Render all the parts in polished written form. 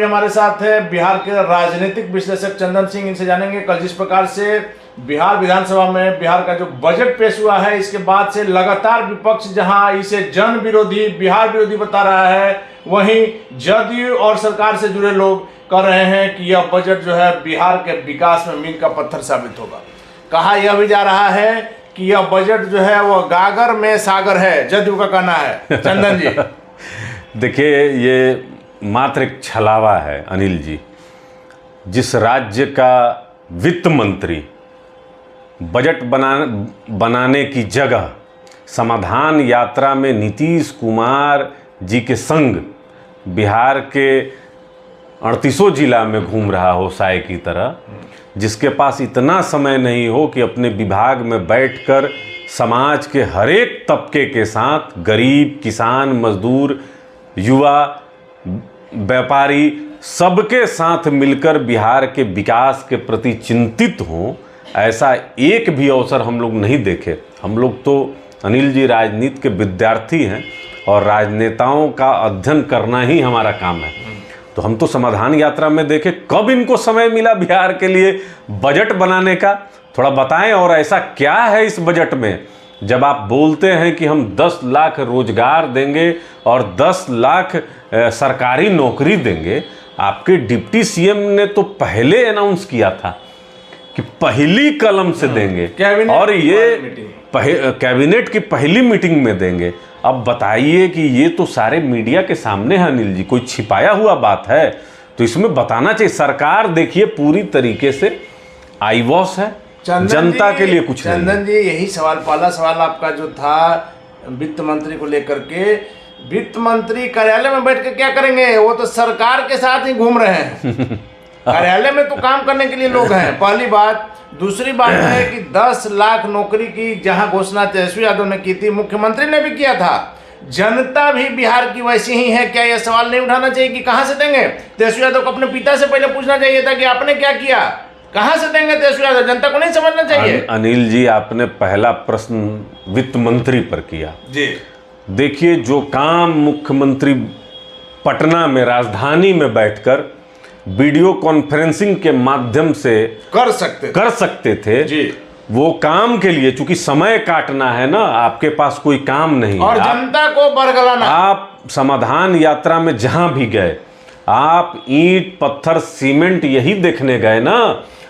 भी हमारे साथ है बिहार के राजनीतिक विश्लेषक चंदन सिंह, इनसे जानेंगे कल जिस प्रकार से बिहार विधानसभा में बिहार का जो बजट पेश हुआ है, इसके बाद से लगातार विपक्ष जहां इसे जन विरोधी, बिहार विरोधी बता रहा है, वहीं जदयू और सरकार से जुड़े लोग कह रहे हैं कि यह बजट जो है बिहार के विकास में मील का पत्थर साबित होगा। कहा यह भी जा रहा है कि यह बजट जो है वह गागर में सागर है, जदयू का कहना है। चंदन जी देखिए, ये मात्र एक छलावा है अनिल जी। जिस राज्य का वित्त मंत्री बजट बनाने की जगह समाधान यात्रा में नीतीश कुमार जी के संग बिहार के 38 जिला में घूम रहा हो साय की तरह, जिसके पास इतना समय नहीं हो कि अपने विभाग में बैठकर समाज के हर एक तबके के साथ, गरीब, किसान, मजदूर, युवा, व्यापारी, सबके साथ मिलकर बिहार के विकास के प्रति चिंतित हों, ऐसा एक भी अवसर हम लोग नहीं देखे। हम लोग तो अनिल जी राजनीति के विद्यार्थी हैं और राजनेताओं का अध्ययन करना ही हमारा काम है। तो हम तो समाधान यात्रा में देखे, कब इनको समय मिला बिहार के लिए बजट बनाने का? थोड़ा बताएं। और ऐसा क्या है इस बजट में, जब आप बोलते हैं कि हम 10 लाख रोजगार देंगे और 10 लाख सरकारी नौकरी देंगे? आपके डिप्टी सीएम ने तो पहले अनाउंस किया था कि पहली कलम से देंगे, और ये कैबिनेट की पहली मीटिंग में देंगे। अब बताइए कि ये तो सारे मीडिया के सामने है अनिल जी, कोई छिपाया हुआ बात है? तो इसमें बताना चाहिए। सरकार देखिए पूरी तरीके से आई वॉश है, जनता के लिए कुछ नहीं। चंदन जी, यही सवाल, पहला सवाल आपका जो था वित्त मंत्री को लेकर के, वित्त मंत्री कार्यालय में बैठ के क्या करेंगे? वो तो सरकार के साथ ही घूम रहे हैं। कार्यालय में तो काम करने के लिए लोग हैं, पहली बात। दूसरी बात है कि 10 लाख नौकरी की जहां घोषणा तेजस्वी यादव ने की थी, मुख्यमंत्री ने भी किया था, जनता भी बिहार की वैसी ही है। क्या यह सवाल नहीं उठाना चाहिए कि कहां से देंगे? तेजस्वी यादव को अपने पिता से पहले पूछना चाहिए था कि आपने क्या किया, कहां से देंगे तेजस्वी यादव? जनता को नहीं समझना चाहिए? अनिल जी, आपने पहला प्रश्न वित्त मंत्री पर किया जी। देखिए, जो काम मुख्यमंत्री पटना में, राजधानी में बैठकर वीडियो कॉन्फ्रेंसिंग के माध्यम से कर सकते थे जी, वो काम के लिए, चूंकि समय काटना है ना, आपके पास कोई काम नहीं और जनता को बरगलाना। आप समाधान यात्रा में जहां भी गए, आप ईंट, पत्थर, सीमेंट यही देखने गए ना,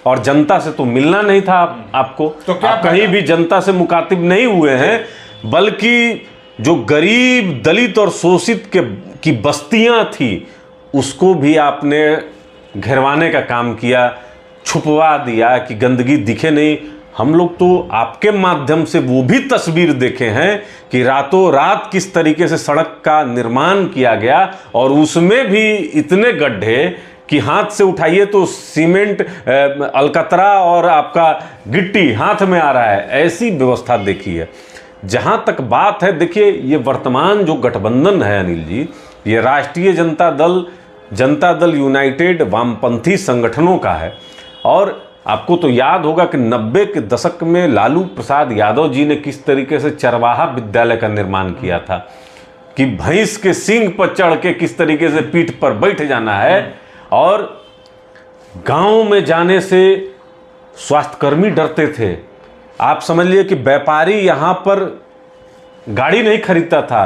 और जनता से तो मिलना नहीं था आपको। तो क्या आप कहीं भी जनता से मुखातिब नहीं हुए हैं, बल्कि जो गरीब, दलित और शोषित की बस्तियां थी, उसको भी आपने घेरवाने का काम किया, छुपवा दिया कि गंदगी दिखे नहीं। हम लोग तो आपके माध्यम से वो भी तस्वीर देखे हैं कि रातों रात किस तरीके से सड़क का निर्माण किया गया, और उसमें भी इतने गड्ढे कि हाथ से उठाइए तो सीमेंट, अलकतरा और आपका गिट्टी हाथ में आ रहा है, ऐसी व्यवस्था देखी है। जहां तक बात है, देखिए, ये वर्तमान जो गठबंधन है अनिल जी, ये राष्ट्रीय जनता दल यूनाइटेड वामपंथी संगठनों का है। और आपको तो याद होगा कि 90 के दशक में लालू प्रसाद यादव जी ने किस तरीके से चरवाहा विद्यालय का निर्माण किया था, कि भैंस के सींग पर चढ़ के किस तरीके से पीठ पर बैठ जाना है, और गांव में जाने से स्वास्थ्यकर्मी डरते थे। आप समझ लिए कि व्यापारी यहाँ पर गाड़ी नहीं खरीदता था,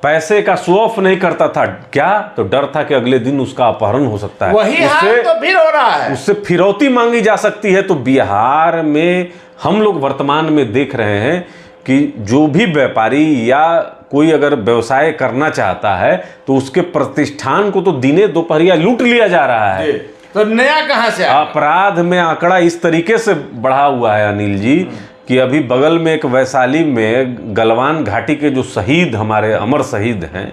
पैसे का शो ऑफ नहीं करता था। क्या? तो डर था कि अगले दिन उसका अपहरण हो सकता है, वही हाल तो फिर हो रहा है, उससे फिरौती मांगी जा सकती है। तो बिहार में हम लोग वर्तमान में देख रहे हैं कि जो भी व्यापारी या कोई अगर व्यवसाय करना चाहता है, तो उसके प्रतिष्ठान को तो दिने दोपहरिया लूट लिया जा रहा है। तो नया कहां से? अपराध में आंकड़ा इस तरीके से बढ़ा हुआ है अनिल जी, कि अभी बगल में एक वैशाली में गलवान घाटी के जो शहीद, हमारे अमर शहीद हैं,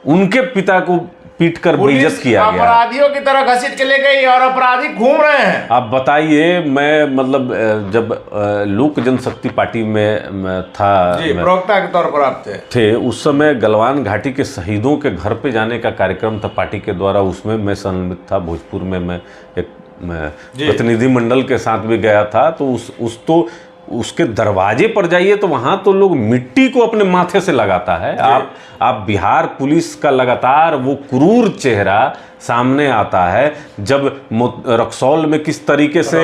उनके पिता को पीटकर बेइज्जत किया गया, अपराधियों की तरह घसीट के ले गई और अपराधी घूम रहे हैं। आप बताइए, मैं मतलब जब लोक जनशक्ति पार्टी में था, प्रवक्ता के तौर पर आप थे, उस समय गलवान घाटी के शहीदों के घर पे जाने का कार्यक्रम था पार्टी के द्वारा, उसमें मैं सम्मिलित था। भोजपुर में मैं एक प्रतिनिधि मंडल के साथ भी गया था। तो उस तो उसके दरवाजे पर जाइए तो वहाँ तो लोग मिट्टी को अपने माथे से लगाता है। आप बिहार पुलिस का लगातार वो क्रूर चेहरा सामने आता है जब रक्सौल में किस तरीके से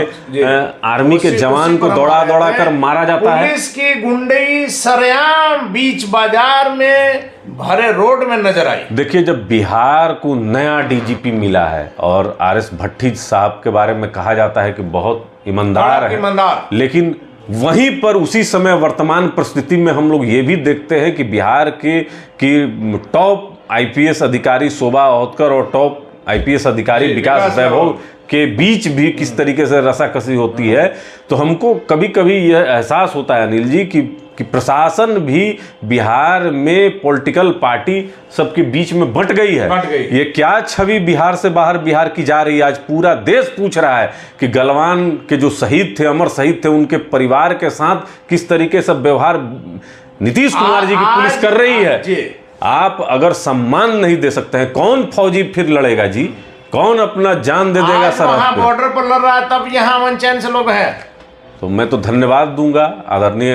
आर्मी के जवान को दौड़ा दौड़ा कर मारा जाता है। पुलिस की गुंडई सरेआम बीच बाजार में भरे रोड में नजर आई। देखिए, जब बिहार को नया डीजीपी मिला है और आरएस भट्टी साहब के बारे में कहा जाता है कि बहुत ईमानदार है, लेकिन वहीं पर उसी समय वर्तमान परिस्थिति में हम लोग ये भी देखते हैं कि बिहार की टॉप आईपीएस अधिकारी शोभा ओहतकर और टॉप आईपीएस अधिकारी विकास वैभव के बीच भी किस तरीके से रसाकसी होती है। तो हमको कभी कभी यह एहसास होता है अनिल जी कि प्रशासन भी बिहार में पॉलिटिकल पार्टी सबके बीच में बंट गई है। ये क्या छवि बिहार से बाहर बिहार की जा रही है। आज पूरा देश पूछ रहा है कि गलवान के जो शहीद थे, अमर शहीद थे, उनके परिवार के साथ किस तरीके से व्यवहार नीतीश कुमार जी की पुलिस कर रही है। आप अगर सम्मान नहीं दे सकते हैं, कौन फौजी फिर लड़ेगा जी? कौन अपना जान दे देगा सरहद पे? बॉर्डर पर लड़ रहा है, तब यहाँ अमन चैन से लोग हैं। तो मैं तो धन्यवाद दूंगा आदरणीय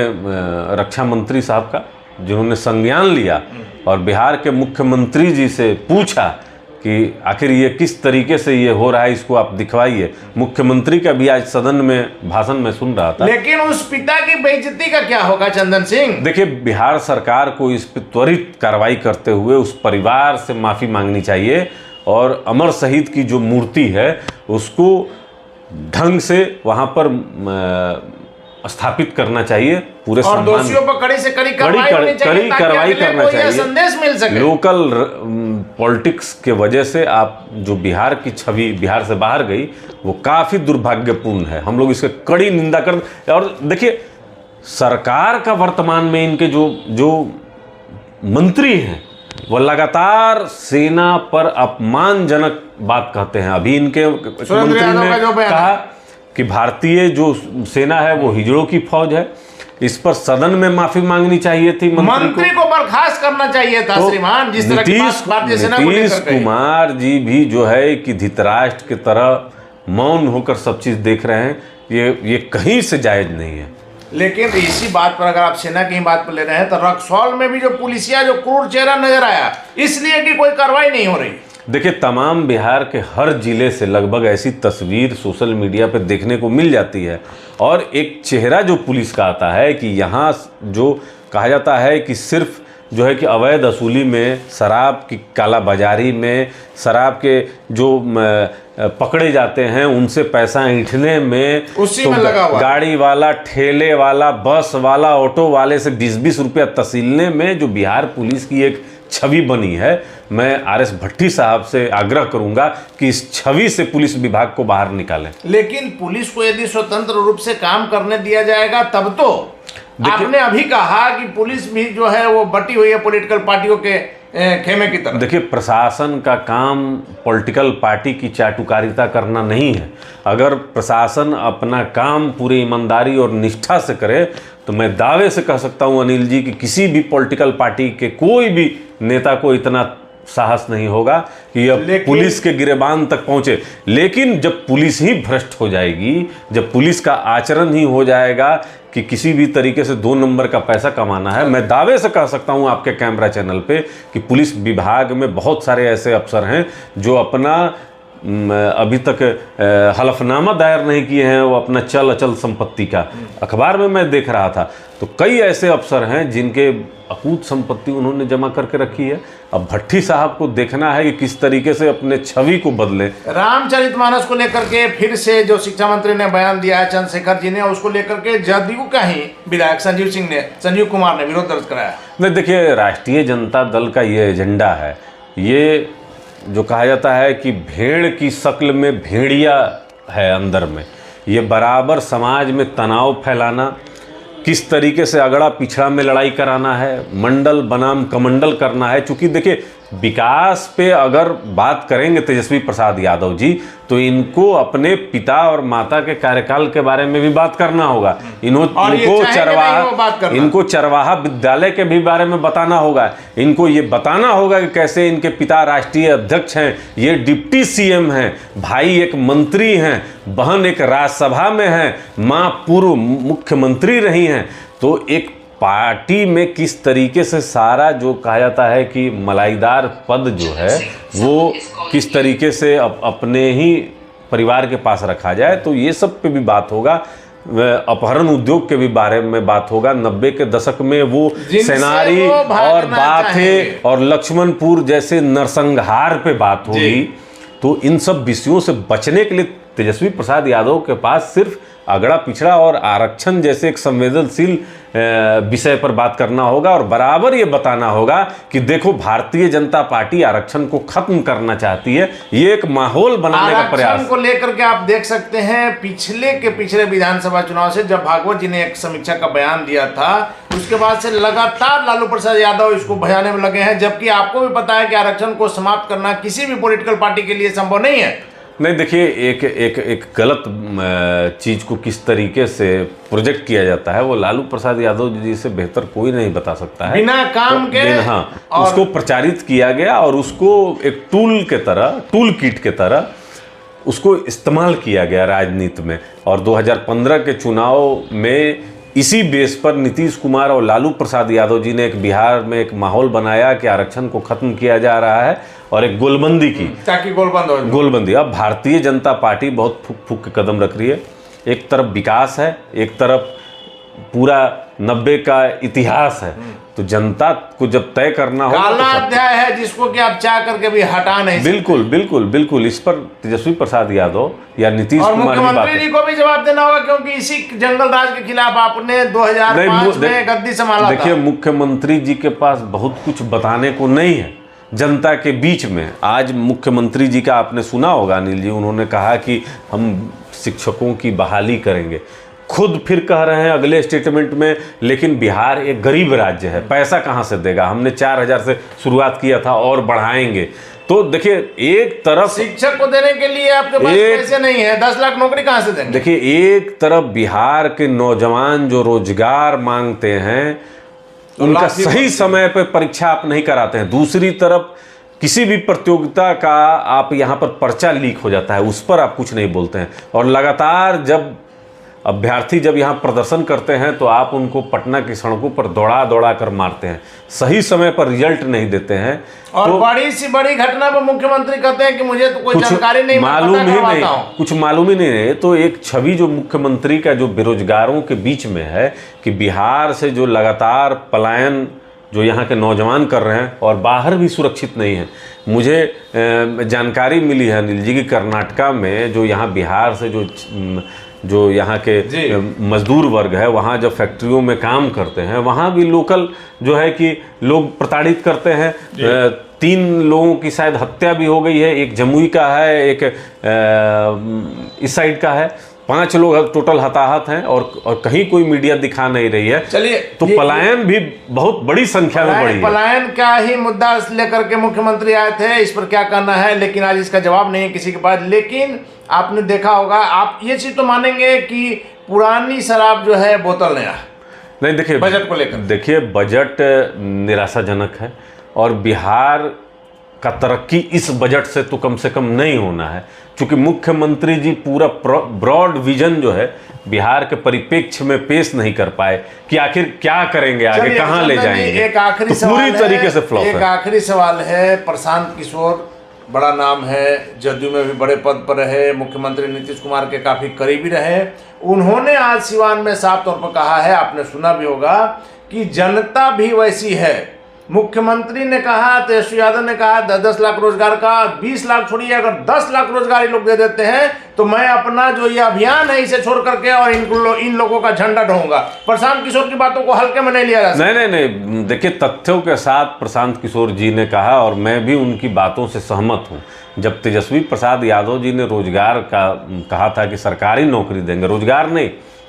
रक्षा मंत्री साहब का, जिन्होंने संज्ञान लिया और बिहार के मुख्यमंत्री जी से पूछा कि आखिर ये किस तरीके से ये हो रहा है, इसको आप दिखवाइए। मुख्यमंत्री का भी आज सदन में भाषण में सुन रहा था। लेकिन उस पिता की बेइज्जती का क्या होगा चंदन सिंह? देखिए, बिहार सरकार को इस पर त्वरित कार्रवाई करते हुए उस परिवार से माफी मांगनी चाहिए और अमर शहीद की जो मूर्ति है उसको ढंग से वहां पर स्थापित करना चाहिए। पूरे और दोषियों पर कड़ी से कड़ी कार्रवाई करना चाहिए, संदेश मिल सके। लोकल पॉलिटिक्स के वजह से आप जो बिहार की छवि बिहार से बाहर गई वो काफी दुर्भाग्यपूर्ण है। हम लोग इसके कड़ी निंदा कर। और देखिए, सरकार का वर्तमान में इनके जो मंत्री हैं वो लगातार सेना पर अपमानजनक बात कहते हैं। अभी इनके मंत्री ने कहा कि भारतीय जो सेना है वो हिजड़ों की फौज है। इस पर सदन में माफी मांगनी चाहिए थी, मंत्री को बर्खास्त करना चाहिए था। श्रीमान, जिस तरह नीतीश कुमार जी भी जो है कि धृतराष्ट्र की तरह मौन होकर सब चीज देख रहे हैं, ये कहीं से जायज नहीं है। लेकिन इसी बात पर अगर आप सेना की बात पर ले रहे हैं तो रक्सौल में भी जो पुलिसिया जो क्रूर चेहरा नजर आया, इसलिए कि कोई कार्रवाई नहीं हो रही। देखिए, तमाम बिहार के हर जिले से लगभग ऐसी तस्वीर सोशल मीडिया पे देखने को मिल जाती है और एक चेहरा जो पुलिस का आता है कि यहाँ जो कहा जाता है कि सिर्फ जो है कि अवैध वसूली में, शराब की कालाबाजारी में, शराब के जो पकड़े जाते हैं उनसे पैसा ऐंठने में, उसी में लगा हुआ गाड़ी वाला, ठेले वाला, बस वाला, ऑटो वाले से 20-20 रुपया तसीलने में जो बिहार पुलिस की एक छवि बनी है, मैं आरएस भट्टी साहब से आग्रह करूंगा कि इस छवि से पुलिस विभाग को बाहर निकालें। लेकिन पुलिस को यदि स्वतंत्र रूप से काम करने दिया जाएगा तब तो। आपने अभी कहा कि पुलिस भी जो है वो बटी हुई है पॉलिटिकल पार्टियों के खेमे की तरह। देखिए, प्रशासन का काम पॉलिटिकल पार्टी की चाटुकारिता करना नहीं है। अगर प्रशासन अपना काम पूरी ईमानदारी और निष्ठा से करे तो मैं दावे से कह सकता हूं अनिल जी कि किसी भी पॉलिटिकल पार्टी के कोई भी नेता को इतना साहस नहीं होगा कि अब पुलिस के गिरेबान तक पहुंचे। लेकिन जब पुलिस ही भ्रष्ट हो जाएगी, जब पुलिस का आचरण ही हो जाएगा कि किसी भी तरीके से 2 नंबर का पैसा कमाना है, मैं दावे से कह सकता हूं आपके कैमरा चैनल पे कि पुलिस विभाग में बहुत सारे ऐसे अफसर हैं जो अपना अभी तक हलफनामा दायर नहीं किए हैं, वो अपना चल अचल संपत्ति का। अखबार में मैं देख रहा था तो कई ऐसे अफसर हैं जिनके अकूत संपत्ति उन्होंने जमा करके रखी है। अब भट्टी साहब को देखना है कि किस तरीके से अपने छवि को बदले। रामचरितमानस को लेकर के फिर से जो शिक्षा मंत्री ने बयान दिया है चंद्रशेखर जी ने, उसको लेकर के जदयू का ही विधायक संजीव कुमार ने विरोध दर्ज कराया। नहीं, देखिए, राष्ट्रीय जनता दल का ये एजेंडा है, ये जो कहा जाता है कि भेड़ की शक्ल में भेड़िया है अंदर में, ये बराबर समाज में तनाव फैलाना, किस तरीके से अगड़ा पिछड़ा में लड़ाई कराना है, मंडल बनाम कमंडल करना है। चूंकि देखिए, विकास पे अगर बात करेंगे तेजस्वी प्रसाद यादव जी, तो इनको अपने पिता और माता के कार्यकाल के बारे में भी बात करना होगा। इनको चरवाहा विद्यालय के भी बारे में बताना होगा। इनको ये बताना होगा कि कैसे इनके पिता राष्ट्रीय अध्यक्ष हैं, ये डिप्टी सीएम हैं, भाई एक मंत्री हैं, बहन एक राज्यसभा में है, माँ पूर्व मुख्यमंत्री रही हैं। तो एक पार्टी में किस तरीके से सारा जो कहा जाता है कि मलाईदार पद जो है वो किस तरीके से अपने ही परिवार के पास रखा जाए, तो ये सब पे भी बात होगा। अपहरण उद्योग के भी बारे में बात होगा। 90 के दशक में वो सेनारी और बाथे और लक्ष्मणपुर जैसे नरसंहार पे बात होगी। तो इन सब विषयों से बचने के लिए तेजस्वी प्रसाद यादव के पास सिर्फ अगड़ा पिछड़ा और आरक्षण जैसे एक संवेदनशील विषय पर बात करना होगा और बराबर ये बताना होगा कि देखो भारतीय जनता पार्टी आरक्षण को खत्म करना चाहती है। ये एक माहौल बनाने का प्रयास आरक्षण को लेकर के आप देख सकते हैं पिछले विधानसभा चुनाव से जब भागवत जी ने एक समीक्षा का बयान दिया था, उसके बाद से लगातार लालू प्रसाद यादव इसको भजाने में लगे हैं, जबकि आपको भी पता है कि आरक्षण को समाप्त करना किसी भी पॉलिटिकल पार्टी के लिए संभव नहीं है। नहीं, देखिए एक गलत चीज़ को किस तरीके से प्रोजेक्ट किया जाता है वो लालू प्रसाद यादव जी से बेहतर कोई नहीं बता सकता है। बिना काम के उसको प्रचारित किया गया और उसको एक टूल किट के तरह उसको इस्तेमाल किया गया राजनीति में। और 2015 के चुनाव में इसी बेस पर नीतीश कुमार और लालू प्रसाद यादव जी ने एक बिहार में एक माहौल बनाया कि आरक्षण को खत्म किया जा रहा है और एक गोलबंदी की, ताकि गोलबंदी। अब भारतीय जनता पार्टी बहुत फूक फूक के कदम रख रही है। एक तरफ विकास है, एक तरफ पूरा 90 का इतिहास है। तो जनता को जब तय करना हो, काला अध्याय है जिसको कि आप चाह करके भी हटा नहीं सकते। बिल्कुल इस पर तेजस्वी प्रसाद यादव या नीतीश कुमार मुख्यमंत्री जी को भी जवाब देना होगा, क्योंकि इसी जंगल राज के खिलाफ आपने 2005 में गद्दी संभाला था। देखिए, मुख्यमंत्री जी के पास बहुत कुछ बताने को नहीं है जनता के बीच में। आज मुख्यमंत्री जी का आपने सुना होगा अनिल जी, उन्होंने कहा कि हम शिक्षकों की बहाली करेंगे। खुद फिर कह रहे हैं अगले स्टेटमेंट में, लेकिन बिहार एक गरीब राज्य है, पैसा कहाँ से देगा, हमने 4000 से शुरुआत किया था और बढ़ाएंगे। तो देखिए, एक तरफ शिक्षक को देने के लिए आपके पास पैसे नहीं है, 10 लाख नौकरी कहाँ से देंगे। देखिए, एक तरफ बिहार के नौजवान जो रोजगार मांगते हैं उनका सही समय पर परीक्षा आप नहीं कराते हैं। दूसरी तरफ किसी भी प्रतियोगिता का आप यहाँ पर पर्चा लीक हो जाता है, उस पर आप कुछ नहीं बोलते हैं। और लगातार जब अभ्यर्थी जब यहाँ प्रदर्शन करते हैं तो आप उनको पटना की सड़कों पर दौड़ा कर मारते हैं, सही समय पर रिजल्ट नहीं देते हैं। और तो बड़ी सी बड़ी घटना पर मुख्यमंत्री कहते हैं कि मुझे तो कोई जानकारी नहीं, मालूम ही नहीं, कुछ मालूम ही नहीं है। तो एक छवि जो मुख्यमंत्री का जो बेरोजगारों के बीच में है कि बिहार से जो लगातार पलायन जो यहाँ के नौजवान कर रहे हैं और बाहर भी सुरक्षित नहीं है। मुझे जानकारी मिली है अनिल जी की कर्नाटका में जो यहाँ बिहार से जो यहाँ के मजदूर वर्ग है, वहाँ जब फैक्ट्रियों में काम करते हैं, वहाँ भी लोकल जो है कि लोग प्रताड़ित करते हैं। 3 लोगों की शायद हत्या भी हो गई है, एक जमुई का है, एक इस साइड का है, 5 लोग टोटल हताहत हैं और कहीं कोई मीडिया दिखा नहीं रही है। चलिए, तो पलायन भी बहुत बड़ी संख्या में बढ़ी है। पलायन का ही मुद्दा लेकर के मुख्यमंत्री आए थे, इस पर क्या करना है, लेकिन आज इसका जवाब नहीं है किसी के पास। लेकिन आपने देखा होगा, आप ये चीज तो मानेंगे कि पुरानी शराब जो है बोतल नया नहीं। देखिए, बजट को लेकर देखिए, बजट निराशाजनक है और बिहार का तरक्की इस बजट से तो कम नहीं होना है, क्योंकि मुख्यमंत्री जी पूरा ब्रॉड विजन जो है बिहार के परिप्रेक्ष्य में पेश नहीं कर पाए कि आखिर क्या करेंगे, आगे कहां ले जाएंगे। एक आखिरी तो पूरी तरीके से फ्लॉप है। एक आखिरी सवाल है, प्रशांत किशोर बड़ा नाम है, जदयू में भी बड़े पद पर रहे, मुख्यमंत्री नीतीश कुमार के काफी करीबी रहे। उन्होंने आज सिवान में साफ तौर पर कहा है, आपने सुना भी होगा, कि जनता भी वैसी है। मुख्यमंत्री ने कहा, तेजस्वी यादव ने कहा 10-10 लाख रोजगार का, 20 लाख छोड़िए, अगर 10 लाख रोजगार लोग दे देते हैं तो मैं अपना जो ये अभियान है इसे छोड़ करके और इन लोगों का झंडा ढोऊंगा। प्रशांत किशोर की बातों को हल्के में नहीं लिया जा सकता। नहीं, देखिए, तथ्यों के साथ प्रशांत किशोर जी ने कहा और मैं भी उनकी बातों से सहमत हूँ। जब तेजस्वी प्रसाद यादव जी ने रोजगार का कहा था कि सरकारी नौकरी देंगे,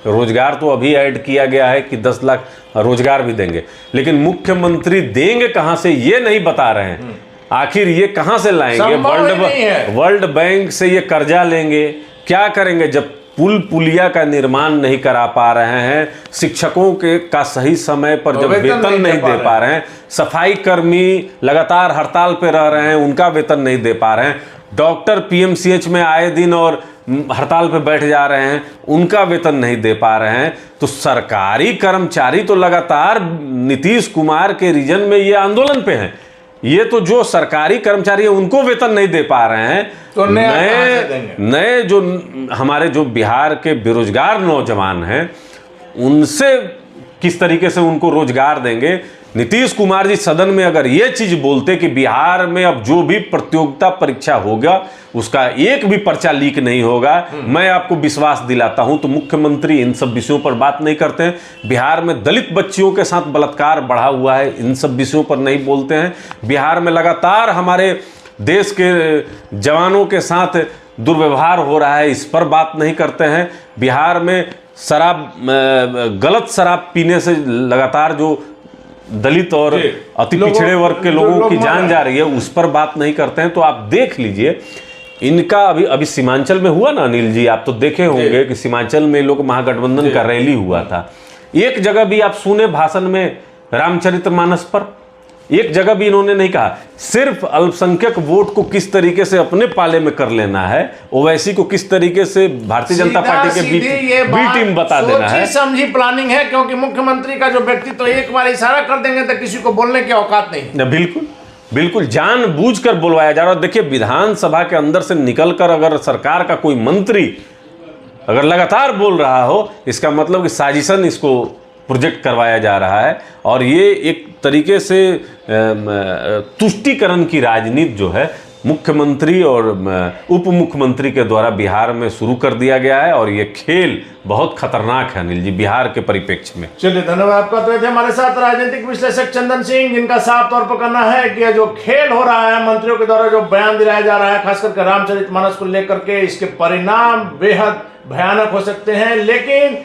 रोजगार तो अभी ऐड किया गया है कि 10 लाख रोजगार भी देंगे, लेकिन मुख्यमंत्री देंगे कहां से ये नहीं बता रहे हैं। आखिर ये कहां से लाएंगे? संभव ही नहीं है। वर्ल्ड बैंक से ये कर्जा लेंगे, क्या करेंगे जब पुल पुलिया का निर्माण नहीं करा पा रहे हैं, शिक्षकों के का सही समय पर जब वेतन नहीं दे पा रहे हैं, सफाई कर्मी लगातार हड़ताल पे रह रहे हैं, उनका वेतन नहीं दे पा रहे हैं, डॉक्टर पीएमसीएच में आए दिन और हड़ताल पे बैठ जा रहे हैं, उनका वेतन नहीं दे पा रहे हैं, तो सरकारी कर्मचारी तो लगातार नीतीश कुमार के रीजन में ये आंदोलन पे हैं। ये तो जो सरकारी कर्मचारी है उनको वेतन नहीं दे पा रहे हैं, तो नए जो हमारे जो बिहार के बेरोजगार नौजवान हैं उनसे किस तरीके से उनको रोजगार देंगे? नीतीश कुमार जी सदन में अगर ये चीज बोलते कि बिहार में अब जो भी प्रतियोगिता परीक्षा होगा उसका एक भी पर्चा लीक नहीं होगा, मैं आपको विश्वास दिलाता हूं, तो मुख्यमंत्री इन सब विषयों पर बात नहीं करते हैं। बिहार में दलित बच्चियों के साथ बलात्कार बढ़ा हुआ है, इन सब विषयों पर नहीं बोलते हैं। बिहार में लगातार हमारे देश के जवानों के साथ दुर्व्यवहार हो रहा है, इस पर बात नहीं करते हैं। बिहार में गलत शराब पीने से लगातार जो दलित और अति पिछड़े वर्ग के लोगों की जान जा रही है, उस पर बात नहीं करते हैं। तो आप देख लीजिए, इनका अभी सीमांचल में हुआ ना अनिल जी, आप तो देखे होंगे कि सीमांचल में लोग महागठबंधन का रैली हुआ था। एक जगह भी आप सुने भाषण में रामचरितमानस पर, एक जगह भी इन्होंने नहीं कहा। सिर्फ अल्पसंख्यक वोट को किस तरीके से अपने पाले में कर लेना है, ओवैसी को किस तरीके से भारतीय जनता पार्टी के बी टीम बता देना है। समझी प्लानिंग है, क्योंकि मुख्यमंत्री का जो व्यक्तित्व तो एक बार इशारा कर देंगे तो किसी को बोलने की औकात नहीं। बिल्कुल बिल्कुल जानबूझकर बुलवाया जा रहा है। देखिए, विधानसभा के अंदर से निकलकर अगर सरकार का कोई मंत्री अगर लगातार बोल रहा हो, इसका मतलब कि साजिशन इसको प्रोजेक्ट करवाया जा रहा है। और ये एक तरीके से तुष्टीकरण की राजनीति जो है मुख्यमंत्री और उप मुख्यमंत्री के द्वारा बिहार में शुरू कर दिया गया है, और ये खेल बहुत खतरनाक है अनिल जी बिहार के परिप्रेक्ष्य में। चलिए, धन्यवाद आपका। तो थे हमारे साथ राजनीतिक विश्लेषक चंदन सिंह, जिनका साफ तौर पर कहना है कि जो खेल हो रहा है, मंत्रियों के द्वारा जो बयान दिलाया जा रहा है, खास करके रामचरितमानस को लेकर के, इसके परिणाम बेहद भयानक हो सकते हैं। लेकिन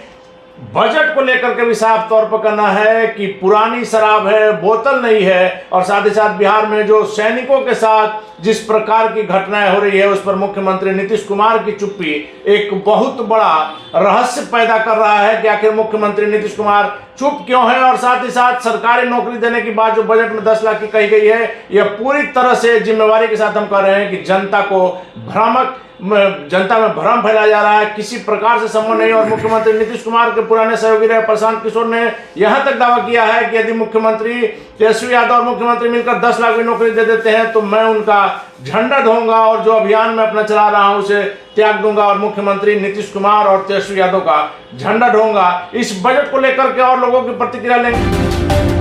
बजट को लेकर के भी साफ तौर पर कहना है कि पुरानी शराब है, बोतल नहीं है। और साथ ही साथ बिहार में जो सैनिकों के साथ जिस प्रकार की घटनाएं हो रही है, उस पर मुख्यमंत्री नीतीश कुमार की चुप्पी एक बहुत बड़ा रहस्य पैदा कर रहा है कि आखिर मुख्यमंत्री नीतीश कुमार चुप क्यों है। और साथ ही साथ सरकारी नौकरी देने की बात जो बजट में 10 लाख की कही गई है, यह पूरी तरह से जिम्मेवारी के साथ हम कह रहे हैं कि जनता में भ्रम फैलाया जा रहा है, किसी प्रकार से संभव नहीं। और मुख्यमंत्री नीतीश कुमार के पुराने सहयोगी रहे प्रशांत किशोर ने यहां तक दावा किया है कि यदि मुख्यमंत्री तेजस्वी यादव और मुख्यमंत्री मिलकर 10 लाख की नौकरी दे देते हैं तो मैं उनका झंडा ढोऊंगा और जो अभियान मैं अपना चला रहा हूं उसे त्याग दूंगा और मुख्यमंत्री नीतीश कुमार और तेजस्वी यादव का झंडा ढोऊंगा। इस बजट को लेकर के और लोगों की प्रतिक्रिया लेंगे।